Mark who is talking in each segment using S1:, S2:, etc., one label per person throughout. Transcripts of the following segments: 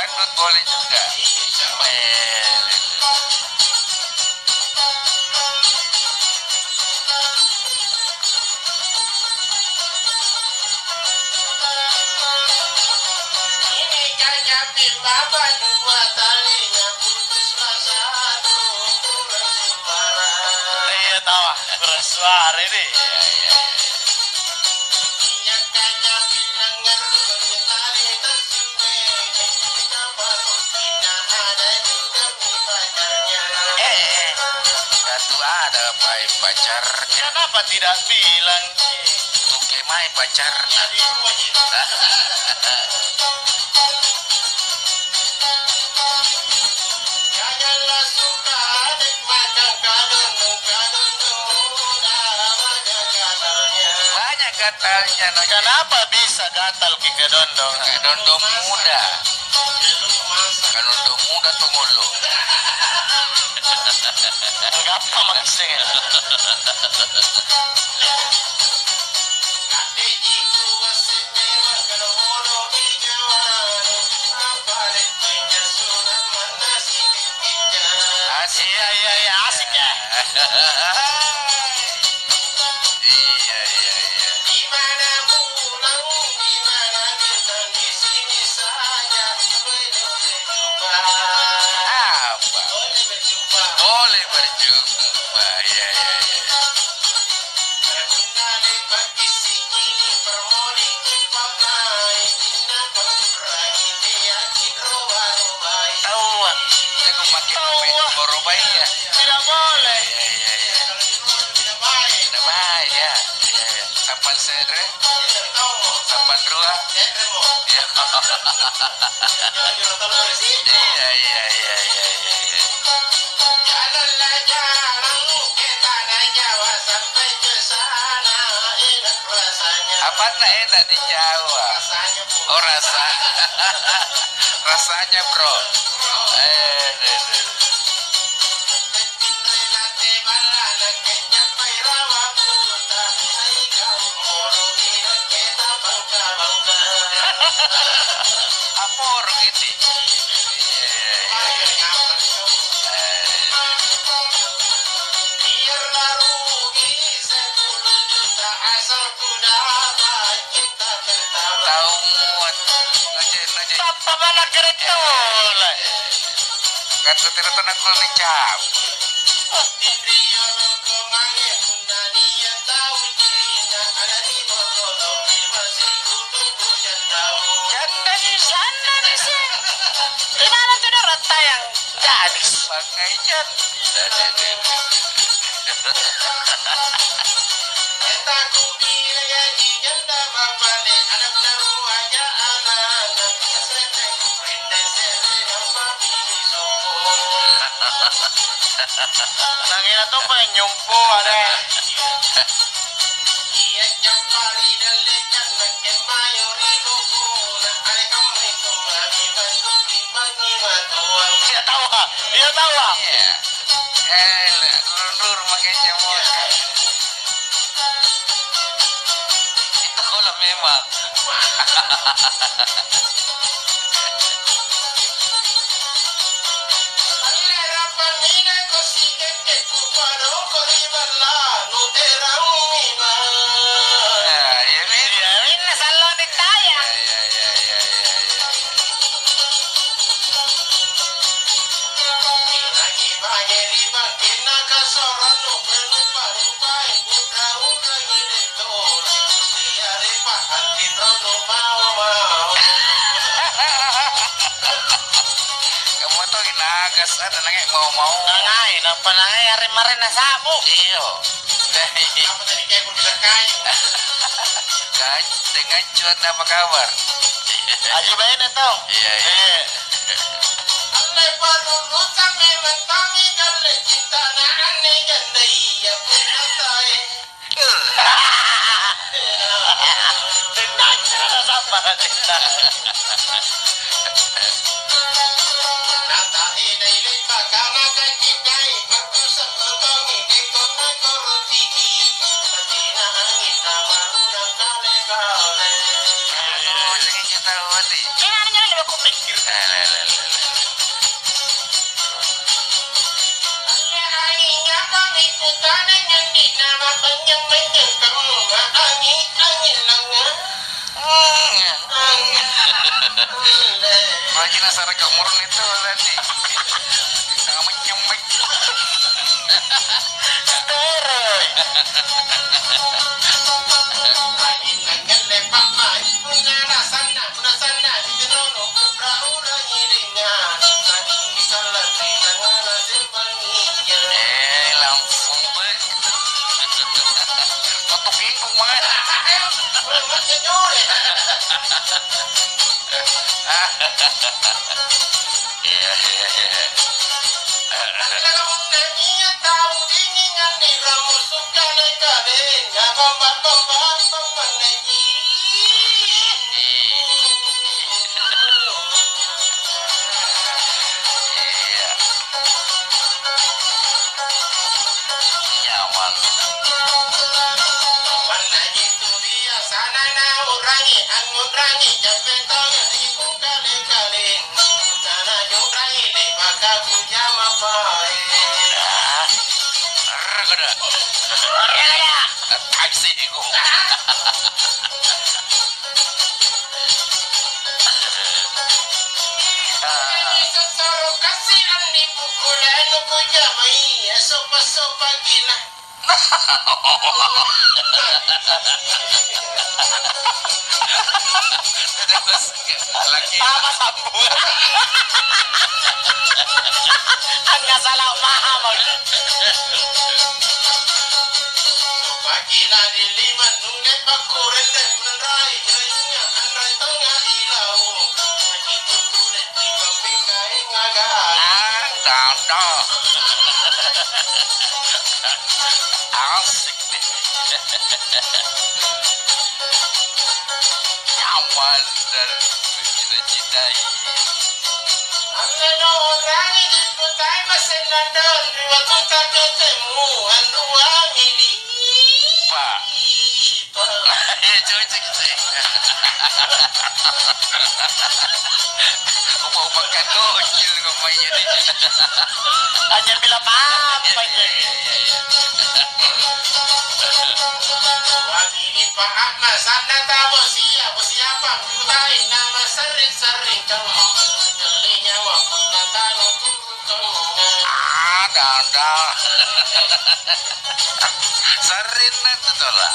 S1: dangdut boleh juga.
S2: Ini kacaping bapak dua talinya putus satu kurang suara.
S3: Iya tahu, bersuara ini.
S2: Iya kacaping dengar bunyi tali tersembunyi. Kita baru tidak ada juga pacarnya.
S1: Satu ada pacar.
S3: Kenapa tidak bilang?
S1: Tuh kemai pacar.
S2: Jadi wajib. Janganlah suka adik macam kadung-kadung muda banyak gatalnya.
S1: Banyak gatalnya.
S3: Kenapa bisa gatal ke kedondong?
S1: Kedondong muda.
S2: Belum masak.
S1: Kedondong muda tuh ngulu.
S3: Ngapa maksudnya?
S2: Adik jitu wasimena kalau bono bijawan. Apa letunya surat mana si bikinnya.
S1: Asik.
S3: Iya asik ya.
S1: Iya.
S2: Di mana pulang, di mana bintang di sini saja. Boleh berjumpa.
S1: Apa?
S2: Boleh berjumpa.
S1: Boleh berjumpa. Iya.
S2: Bunda lepas kisi ini permoni kipakai. Ina pemberai dia kidroba-robai.
S1: Tahu. Jangan makin borobai ya.
S3: Tidak boleh.
S1: Iya.
S2: Kalau di rumah tidak baik.
S1: Tidak bahaya. Iya. Sapan sedre,
S2: Tidak tahu mau.
S1: sapan dua.
S2: Tidak mau.
S1: Iya.
S2: Jangan tahu dari situ.
S1: Iya.
S2: Jalanlah jalan ke tanah Jawa sampai ke sana. Enak rasanya.
S1: Apa enak di Jawa?
S2: Rasanya pun.
S1: Oh rasa. Rasanya bro. Apa orang itu? Tahu muat. Noje.
S3: Papa mana keretola?
S1: Kata tidak nak kau mencap.
S3: Janda di sana di sini. Di mana tuh ada rata yang gadis?
S1: Pakai janda.
S3: Nangina tuh pengen nyumpu ada. Dia tahu ah. Dia tahu ah.
S1: Iya. Lurur pakai jemur. Itu kalau memang. Kamu tuh nagas ada nangis mau
S3: Nangai, napa nangai hari-hari nasabu.
S1: iyo dengan cuat apa kabar
S3: Aji bayi datang.
S1: iya tahu tadi.
S3: Kena nyala di aku pikir.
S1: Rajin asara kemurun itu tadi. Sangat menyembek. Langsung begitu. Kotok lingkung banget. Iya. Iya. Nyaman. Taksi itu. Terus lagi
S3: Apa sambung? Enggak salah paham.
S1: asik deh. Nyaman dan cita-citai. Pak. Cocok sih. Aku mau pakai gojil ngomongnya nih.
S3: Aja bilang apa ini?
S1: Ada. Sarinan tu tola.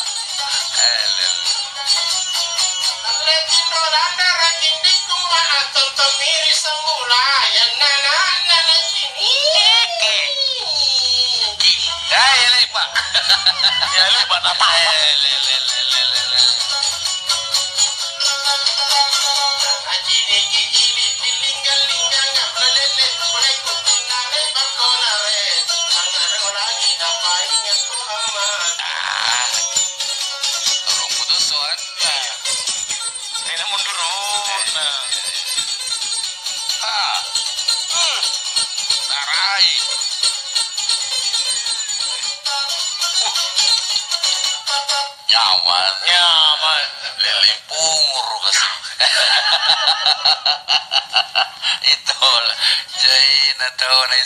S3: Ya lupa apa?
S1: Tolong putusan.
S3: Ini mundur.
S1: Narai. Nyaman. Leleng pungur kasih. Itu Jaina tahu nih.